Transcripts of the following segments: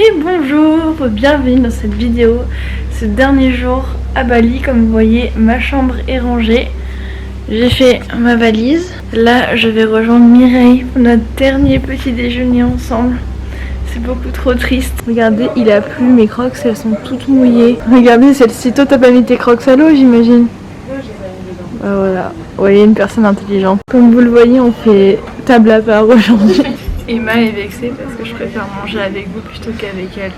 Et bonjour, bienvenue dans cette vidéo. Ce dernier jour à Bali, comme vous voyez, ma chambre est rangée. J'ai fait ma valise. Là, je vais rejoindre Mireille pour notre dernier petit déjeuner ensemble. C'est beaucoup trop triste. Regardez, il a plu, mes crocs, elles sont toutes mouillées. Regardez, celle-ci, toi t'as pas mis tes crocs à l'eau, j'imagine. Voilà, vous voyez, une personne intelligente. Comme vous le voyez, on fait table à part aujourd'hui. Emma est vexée parce que je préfère manger avec vous plutôt qu'avec elle.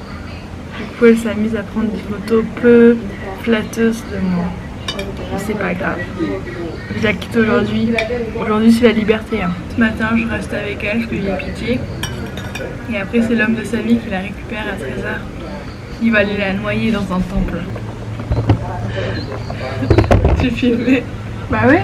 Du coup, elle s'amuse à prendre des photos peu flatteuses de moi. C'est pas grave. Je la quitte aujourd'hui. Aujourd'hui, c'est la liberté. Ce matin, je reste avec elle, je lui ai pitié. Et après, c'est l'homme de sa vie qui la récupère à 13h. Il va aller la noyer dans un temple. J'ai filmé. Bah ouais.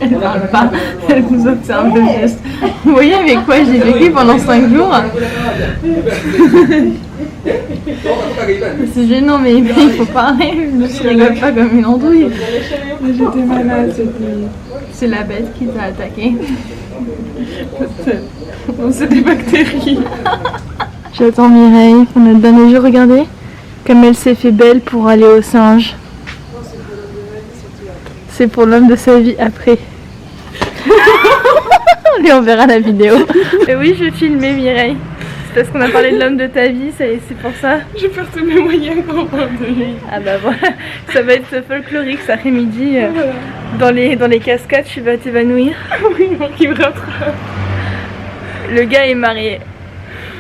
Elle parle pas, elle vous observe de geste. Vous voyez avec quoi j'ai vécu pendant 5 jours. C'est gênant, mais il faut parler, je ne rigole pas comme une andouille. J'étais malade, c'est la bête qui t'a attaqué. Non, c'est des bactéries. J'attends Mireille pour notre dernier jour, regardez comme elle s'est fait belle pour aller au singe. C'est pour l'homme de sa vie après. Allez, on verra la vidéo. Et oui, je filmais Mireille. C'est parce qu'on a parlé de l'homme de ta vie, c'est pour ça. Je perds tous mes moyens pour parler de lui. Ah bah voilà, ça va être folklorique cet après-midi. Voilà. Dans les cascades, tu vas t'évanouir. Oui, qui me rattrape. Le gars est marié.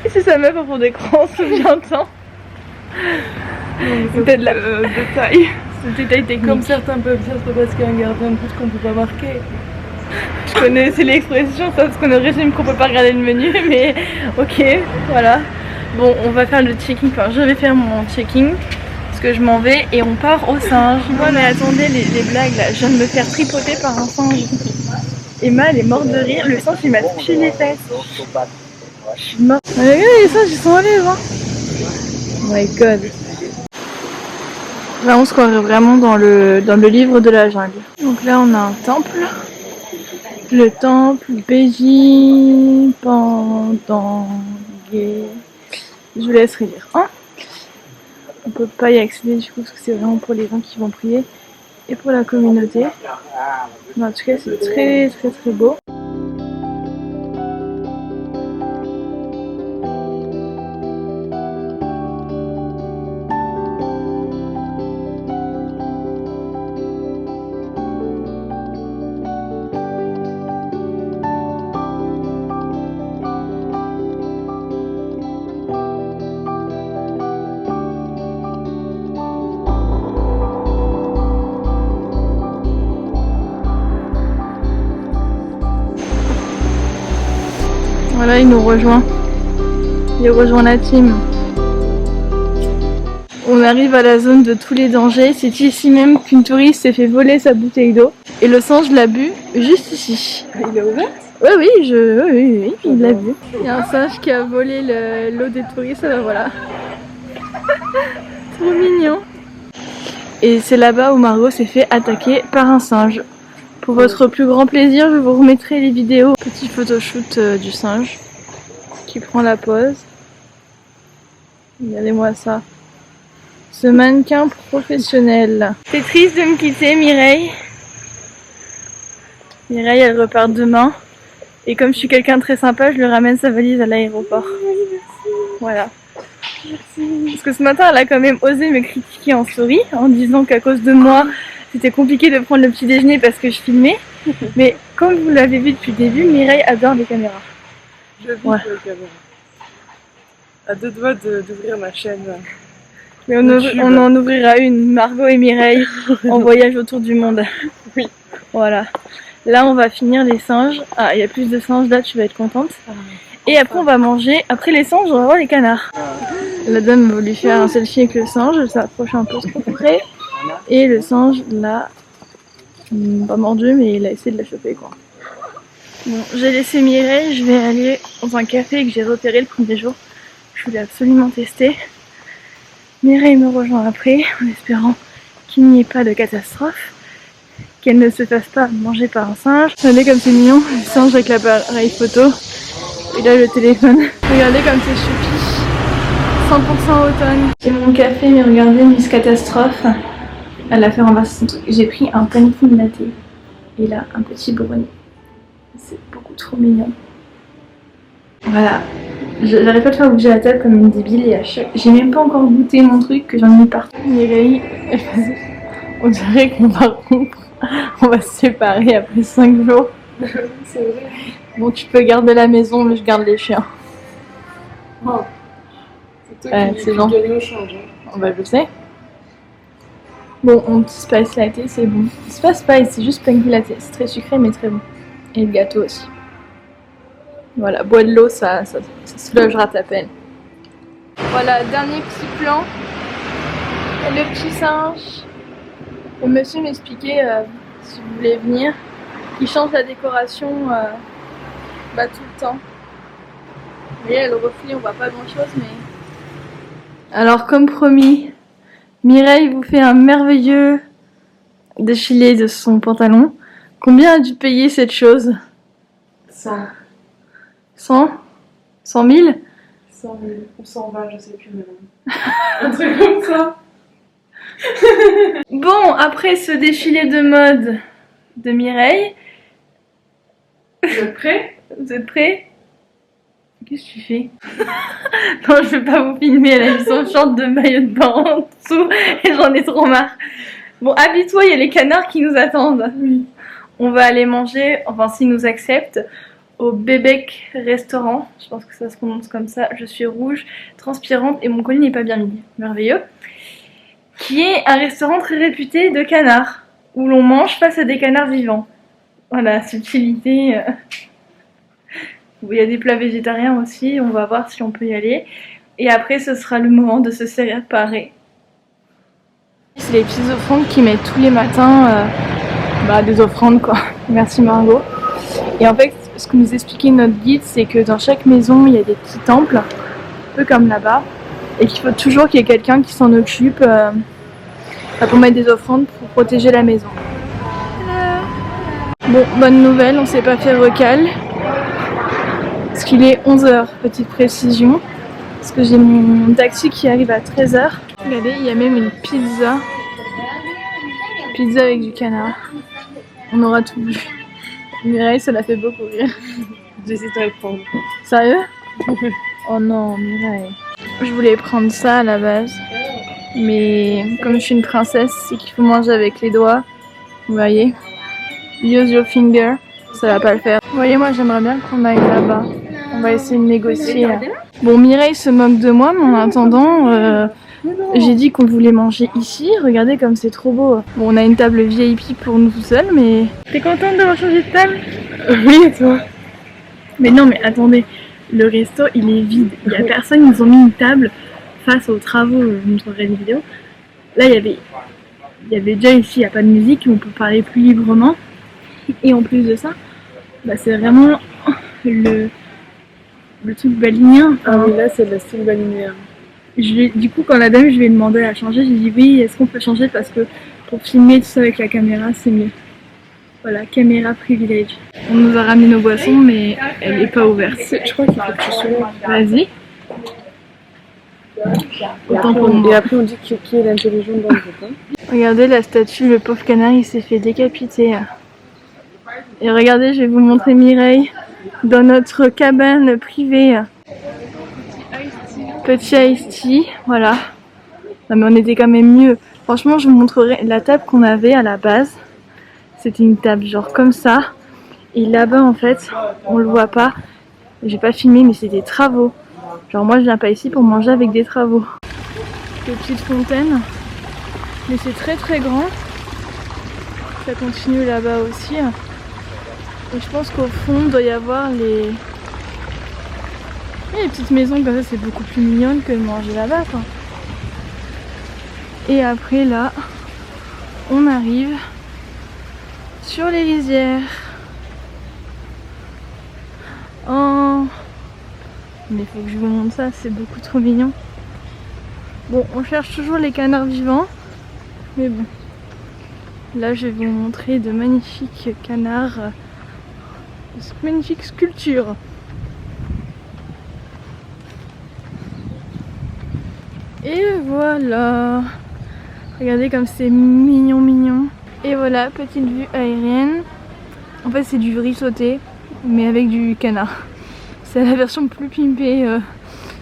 Et c'est sa meuf en fond d'écran, souviens-t'en. C'était de taille. C'était taille technique. Comme certains peuvent dire, c'est parce qu'il y a un gardien de but qu'on peut pas marquer. Je connaissais l'expression, ça, parce qu'on est au régime qu'on peut pas regarder le menu, mais ok, voilà. Bon, on va faire le checking, enfin je vais faire mon checking, parce que je m'en vais et on part au singe. Ouais, mais attendez les blagues là, je viens de me faire tripoter par un singe. Emma, elle est morte de rire, le singe il m'a touché les fesses. Je suis morte. Regardez, les singes ils sont allés, hein. Oh my god. Là on se croirait vraiment dans le livre de la jungle. Donc là on a un temple. Le temple Beji Pandangé. Je vous laisserai lire. Hein, on peut pas y accéder du coup parce que c'est vraiment pour les gens qui vont prier et pour la communauté. Mais en tout cas c'est très très très beau. Voilà, il nous rejoint. Il rejoint la team. On arrive à la zone de tous les dangers. C'est ici même qu'une touriste s'est fait voler sa bouteille d'eau. Et le singe l'a bu juste ici. Il l'a ouvert ? Oui, il l'a bu. Il y a un singe qui a volé l'eau des touristes, ben voilà. Trop mignon. Et c'est là-bas où Margot s'est fait attaquer par un singe. Pour votre plus grand plaisir, je vous remettrai les vidéos. Petit photoshoot du singe qui prend la pose. Regardez-moi ça. Ce mannequin professionnel. C'est triste de me quitter, Mireille. Mireille, elle repart demain. Et comme je suis quelqu'un de très sympa, je lui ramène sa valise à l'aéroport. Voilà. Parce que ce matin, elle a quand même osé me critiquer en story en disant qu'à cause de moi, c'était compliqué de prendre le petit déjeuner parce que je filmais. Mais comme vous l'avez vu depuis le début, Mireille adore les caméras. Je vis pour les caméras. À deux doigts d'ouvrir ma chaîne. Mais on en ouvrira une, Margot et Mireille, en voyage autour du monde. Oui. Voilà. Là, on va finir les singes. Ah, il y a plus de singes là, tu vas être contente. Et après, on va manger. Après les singes, on va voir les canards. La dame va lui faire un selfie avec le singe. Elle s'approche un peu trop près. Et le singe, là, pas mordu, mais il a essayé de la choper, quoi. Bon, j'ai laissé Mireille, je vais aller dans un café que j'ai repéré le premier jour. Je voulais absolument tester. Mireille me rejoint après, en espérant qu'il n'y ait pas de catastrophe. qu'elle ne se fasse pas manger par un singe. Regardez comme c'est mignon, le singe avec l'appareil photo. Et là le téléphone. Regardez comme c'est choupi. 100% automne. J'ai mon café, mais regardez, Miss Catastrophe. Elle a fait renverser son truc. J'ai pris un panicking latte. Et là, un petit brownie. C'est beaucoup trop mignon. Voilà. J'arrive pas de faire bouger la table comme une débile et à chaque... J'ai même pas encore goûté mon truc que j'en ai mis partout. Mireille, on dirait qu'on va rompre. On va se séparer après 5 jours. C'est vrai. Bon, tu peux garder la maison, mais je garde les chiens. Oh. C'est toi qui bon. donner au change. Hein. Bah, je sais. Bon, mon petit spice latte, c'est bon. C'est pas spice, c'est juste pancake latte. C'est très sucré, mais très bon. Et le gâteau aussi. Voilà, bois de l'eau, ça soulagera ta peine. Voilà, dernier petit plan. Et le petit singe. Le monsieur m'expliquait, si vous voulez venir, qu'il change la décoration tout le temps. Vous voyez, le reflet, on voit pas grand chose, mais... Alors, comme promis, Mireille vous fait un merveilleux défilé de son pantalon. Combien a dû payer cette chose? 100. 100 100 000 100 000 ou 120, je sais plus maintenant. Un truc comme ça. Bon, après ce défilé de mode de Mireille... Vous êtes prêts? Vous êtes prêts? Qu'est-ce que tu fais? Non, je vais pas vous filmer, elle a mis son short de maillot de bain en dessous et j'en ai trop marre. Bon, habille-toi, il y a les canards qui nous attendent. Oui. On va aller manger, enfin s'ils nous acceptent, au Bebek restaurant. Je pense que ça se prononce comme ça. Je suis rouge, transpirante et mon collier n'est pas bien mis. Merveilleux. Qui est un restaurant très réputé de canards, où l'on mange face à des canards vivants. Voilà, subtilité. Il y a des plats végétariens aussi, on va voir si on peut y aller. Et après, ce sera le moment de se séparer. C'est les petites offrandes qu'ils mettent tous les matins. Des offrandes quoi. Merci Margot. Et en fait, ce que nous expliquait notre guide, c'est que dans chaque maison, il y a des petits temples, un peu comme là-bas. Et qu'il faut toujours qu'il y ait quelqu'un qui s'en occupe pour mettre des offrandes pour protéger la maison. Bon, bonne nouvelle, on s'est pas fait recal. Parce qu'il est 11h, petite précision. Parce que j'ai mon taxi qui arrive à 13h. Regardez, il y a même une pizza. Pizza avec du canard. On aura tout vu. Mireille, ça l'a fait beaucoup rire. J'essaie de répondre. Sérieux? Oh non, Mireille. Je voulais prendre ça à la base. Mais comme je suis une princesse, c'est qu'il faut manger avec les doigts. Vous voyez? Use your finger. Ça va pas le faire. Vous voyez, moi j'aimerais bien qu'on aille là-bas. On va essayer de négocier. Bon, Mireille se moque de moi, mais en attendant, j'ai dit qu'on voulait manger ici. Regardez comme c'est trop beau. Bon, on a une table VIP pour nous tout seuls, mais... T'es contente d'avoir changé de table? Oui, et toi? Mais non, mais attendez. Le resto, il est vide. Il y a personne, ils ont mis une table face aux travaux. Je vous montrerai des vidéos. Là, il y avait déjà ici, il n'y a pas de musique, on peut parler plus librement. Et en plus de ça, c'est vraiment le truc balinien. Ah oui, là c'est de la style balinien. Du coup, quand la dame, je lui ai demandé à changer, j'ai dit oui, est-ce qu'on peut changer parce que pour filmer tout ça avec la caméra, c'est mieux. Voilà, caméra privilège. On nous a ramené nos boissons, mais elle n'est pas ouverte. Je crois qu'il faut que tu sois. Vas-y. Et après on dit qui est l'intelligent dans le groupe. Hein. Regardez la statue, le pauvre canard, il s'est fait décapiter. Et regardez, je vais vous montrer Mireille dans notre cabane privée. Petit iced tea, voilà. Non mais on était quand même mieux. Franchement, je vous montrerai la table qu'on avait à la base. C'était une table genre comme ça. Et là-bas, en fait, on le voit pas. J'ai pas filmé, mais c'est des travaux. Genre moi, je viens pas ici pour manger avec des travaux. Des petites fontaines. Mais c'est très très grand. Ça continue là-bas aussi. Et je pense qu'au fond, il doit y avoir les petites maisons comme ça, c'est beaucoup plus mignonne que de manger là-bas, quoi. Et après, là, on arrive sur les lisières. Oh, mais il faut que je vous montre ça, c'est beaucoup trop mignon. Bon, on cherche toujours les canards vivants, mais bon. Là je vais vous montrer de magnifiques canards, de magnifiques sculptures. Et voilà, regardez comme c'est mignon mignon. Et voilà, petite vue aérienne. En fait c'est du riz sauté mais avec du canard. C'est la version plus pimpée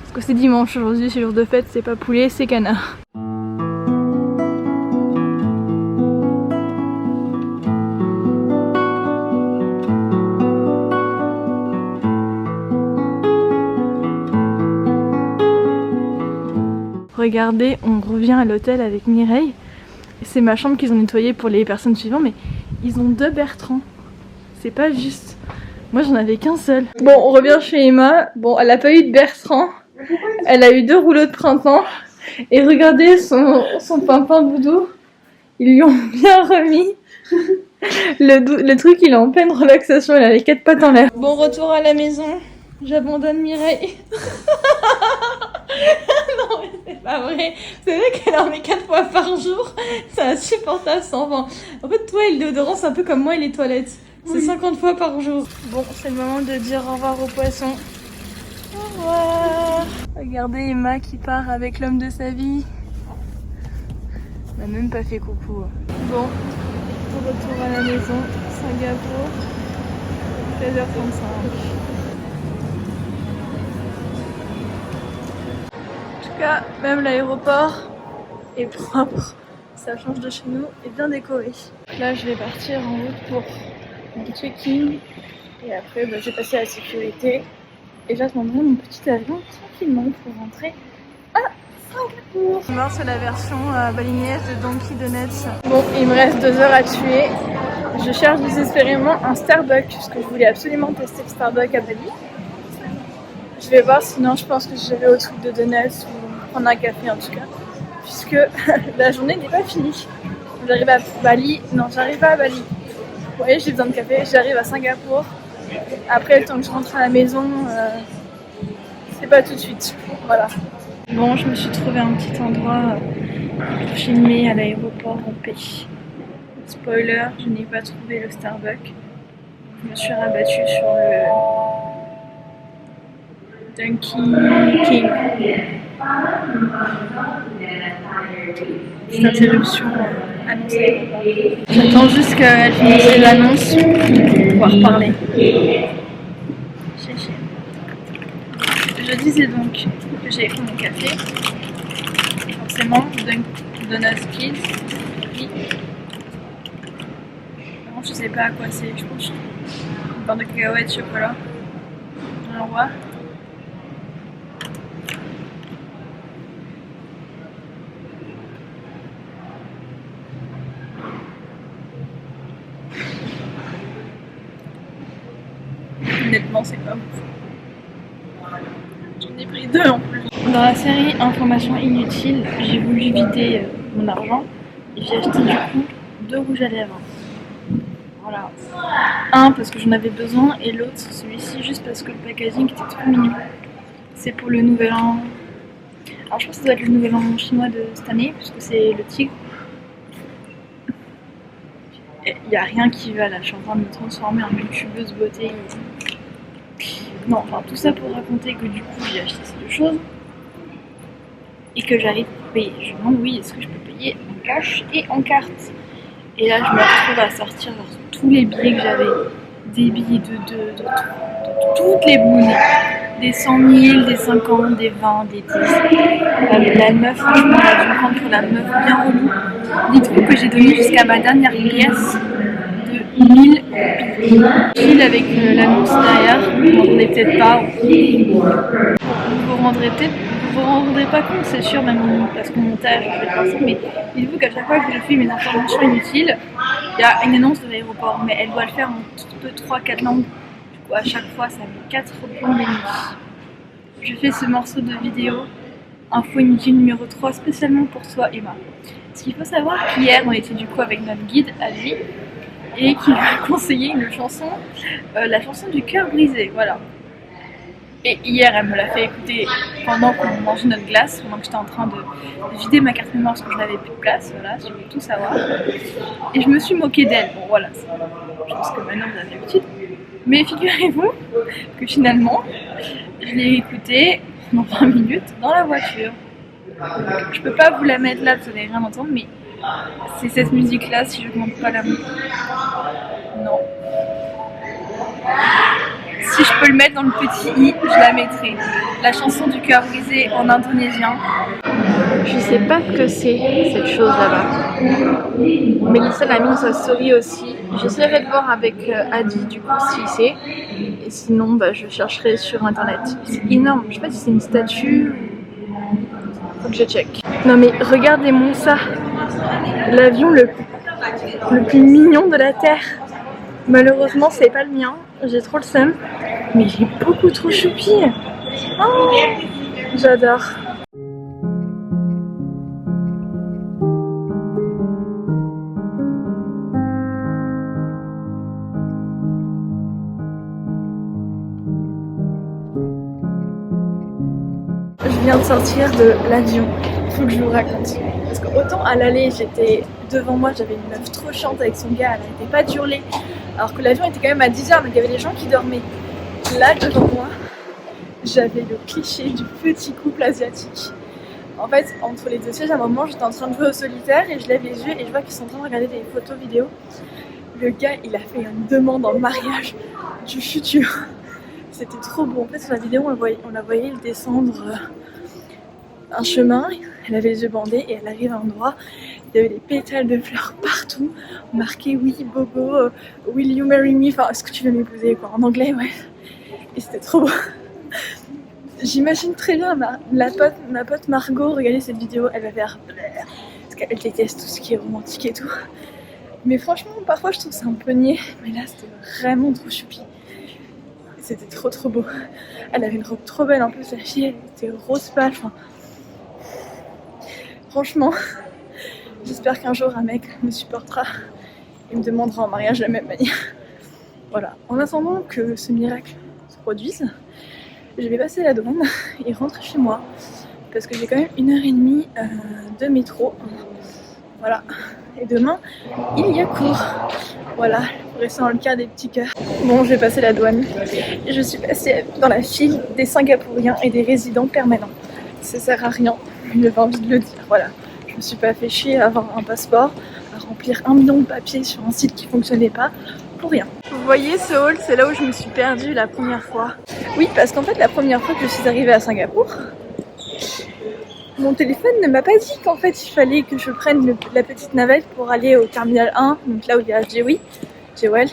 parce que c'est dimanche aujourd'hui, c'est jour de fête, c'est pas poulet, c'est canard. Regardez, on revient à l'hôtel avec Mireille. C'est ma chambre qu'ils ont nettoyée pour les personnes suivantes, mais ils ont 2 Bertrand. C'est pas juste. Moi j'en avais qu'un seul. Bon, on revient chez Emma. Bon, elle a pas eu de Bertrand. Elle a eu 2 rouleaux de printemps. Et regardez son pimpin doudou. Ils lui ont bien remis. Le truc, il est en pleine relaxation. Elle a les 4 pattes en l'air. Bon retour à la maison. J'abandonne Mireille. Non mais c'est pas vrai. C'est vrai qu'elle en met 4 fois par jour. C'est insupportable sans vent. En fait toi et le déodorant c'est un peu comme moi et les toilettes. C'est 50 fois par jour. Bon c'est le moment de dire au revoir aux poissons. Au revoir. Regardez Emma qui part avec l'homme de sa vie. Elle m'a même pas fait coucou. Bon, retour à la maison. Singapour. 13h35. Même l'aéroport est propre, ça change de chez nous et bien décoré. Là je vais partir en route pour mon check-in et après je vais passer à la sécurité et j'attendrai mon petit avion tranquillement pour rentrer à Singapour. Demain c'est la version balinaise de Donkey Donuts. Bon, il me reste 2 heures à tuer. Je cherche désespérément un Starbucks parce que je voulais absolument tester le Starbucks à Bali. Je vais voir, sinon je pense que je vais au truc de donuts ou prendre un café en tout cas, puisque la journée n'est pas finie. J'arrive à Bali, non j'arrive pas à Bali. Vous voyez, j'ai besoin de café, j'arrive à Singapour. Après le temps que je rentre à la maison, c'est pas tout de suite. Voilà. Bon, je me suis trouvé un petit endroit pour filmer à l'aéroport en paix. Spoiler, je n'ai pas trouvé le Starbucks. Je me suis rabattue sur le Donkey King. Cette interruption annoncée. J'attends juste qu'elle finisse l'annonce pour pouvoir parler. Je disais donc que j'avais pris mon café. Forcément, Donuts Kids. Puis, vraiment, je sais pas à quoi c'est. Je pense une barre de cacahuètes, chocolat. On va voir. Honnêtement, c'est pas ouf. J'en ai pris 2 en plus. Dans la série Informations inutiles, j'ai voulu vider mon argent et j'ai acheté du coup 2 rouges à lèvres. Voilà. Un parce que j'en avais besoin et l'autre, celui-ci, juste parce que le packaging était trop mignon. C'est pour le nouvel an. Alors je pense que ça doit être le nouvel an chinois de cette année, puisque c'est le tigre. Il n'y a rien qui va là, je suis en train de me transformer en youtubeuse beauté. Non, enfin tout ça pour raconter que du coup j'ai acheté ces 2 choses et que j'arrive à payer. Je me demande oui, est-ce que je peux payer en cash et en carte. Et là je me retrouve à sortir tous les billets que j'avais, des billets de toutes les monnaies, des 100 000, des 50, des 20, des 10. La meuf, franchement, elle a dû me prendre pour la meuf bien relou. Dites-vous que j'ai donné jusqu'à ma dernière pièce de 1000 piles avec l'annonce derrière. Vous ne vous rendrez peut-être pas. Vous vous rendrez pas compte, c'est sûr, même parce qu'au montage, je vais faire ça, mais dites-vous qu'à chaque fois que je fais mes interventions inutiles, il y a une annonce de l'aéroport, mais elle doit le faire en 2, 3, 4 langues. Du coup, à chaque fois, ça met 4 plombs et demi. Je fais ce morceau de vidéo, info inutile numéro 3, spécialement pour toi, Emma. Parce qu'il faut savoir qu'hier, on était du coup avec notre guide à lui, et qui lui a conseillé une chanson, la chanson du cœur brisé, voilà. Et hier, elle me l'a fait écouter pendant qu'on mangeait notre glace, pendant que j'étais en train de vider ma carte mémoire parce que je n'avais plus de place, voilà, je voulais tout savoir. Et je me suis moquée d'elle. Bon voilà, c'est je pense que maintenant vous avez l'habitude. Mais figurez-vous que finalement, je l'ai écoutée pendant 20 minutes dans la voiture. Donc, je peux pas vous la mettre là, vous allez rien entendre, mais c'est cette musique-là si je ne montre pas la musique. Non. Si je peux le mettre dans le petit i, je la mettrai. La chanson du cœur brisé en indonésien. Je sais pas ce que c'est cette chose là-bas. Mélissa l'a mis dans sa story aussi. J'essaierai de voir avec Adi du coup si c'est. Et sinon bah, je chercherai sur internet. C'est énorme, je sais pas si c'est une statue. Faut que je check. Non mais regardez-moi ça. L'avion le plus mignon de la Terre. Malheureusement c'est pas le mien. J'ai trop le seum. Mais il est beaucoup trop choupi. Oh, j'adore. Je viens de sortir de l'avion, il faut que je vous raconte. Parce qu'autant à l'aller, j'étais devant moi, j'avais une meuf trop chiante avec son gars, elle n'arrêtait pas d'hurler. Alors que l'avion était quand même à 10h, donc il y avait des gens qui dormaient. Là, devant moi, j'avais le cliché du petit couple asiatique. En fait, entre les deux sièges, à un moment, j'étais en train de jouer au solitaire et je lève les yeux et je vois qu'ils sont en train de regarder des photos vidéo. Le gars, il a fait une demande en mariage du futur. C'était trop beau. En fait, sur la vidéo, on la voyait descendre un chemin. Elle avait les yeux bandés et elle arrive à un endroit. Il y avait des pétales de fleurs partout. Marqué oui, Bobo, will you marry me? Enfin, est-ce que tu veux m'épouser? Quoi, en anglais, ouais. Et c'était trop beau. J'imagine très bien ma pote Margot regarder cette vidéo. Elle va faire parce qu'elle déteste tout ce qui est romantique et tout. Mais franchement, parfois je trouve ça un peu niais. Mais là, c'était vraiment trop choupi. C'était trop beau. Elle avait une robe trop belle en plus, la fille elle était rose pâle. Enfin, franchement, j'espère qu'un jour un mec me supportera et me demandera en mariage de la même manière. Voilà. En attendant que ce miracle se produise, je vais passer la douane et rentrer chez moi parce que j'ai quand même 1h30 de métro. Voilà. Et demain, il y a cours. Voilà, pour rester dans le cas des petits cœurs. Bon, je vais passer la douane. Je suis passée dans la file des Singapouriens et des résidents permanents. Ça sert à rien, mais j'avais envie de le dire. Voilà, je me suis pas fait chier à avoir un passeport, à remplir 1 million de papiers sur un site qui fonctionnait pas, pour rien. Vous voyez ce hall, c'est là où je me suis perdue la première fois. Oui, parce qu'en fait, la première fois que je suis arrivée à Singapour, mon téléphone ne m'a pas dit qu'en fait il fallait que je prenne la petite navette pour aller au terminal 1, donc là où il y a Jewel,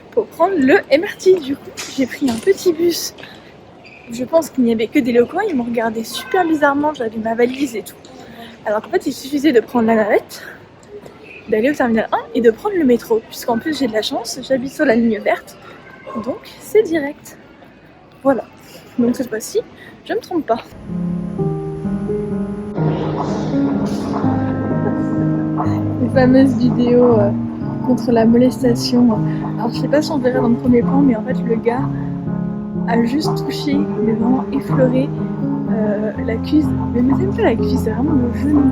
pour prendre le MRT. Du coup, j'ai pris un petit bus. Je pense qu'il n'y avait que des locaux, ils m'ont regardé super bizarrement, j'avais ma valise et tout. Alors qu'en fait, il suffisait de prendre la navette, d'aller au terminal 1 et de prendre le métro. Puisqu'en plus, j'ai de la chance, j'habite sur la ligne verte, donc c'est direct. Voilà. Donc cette fois-ci, je ne me trompe pas. Les fameuses vidéos contre la molestation. Alors je sais pas si on verra dans le premier plan, mais en fait le gars a juste touché, mais vraiment effleuré la cuisse. Mais même pas la cuisse, c'est vraiment le genou.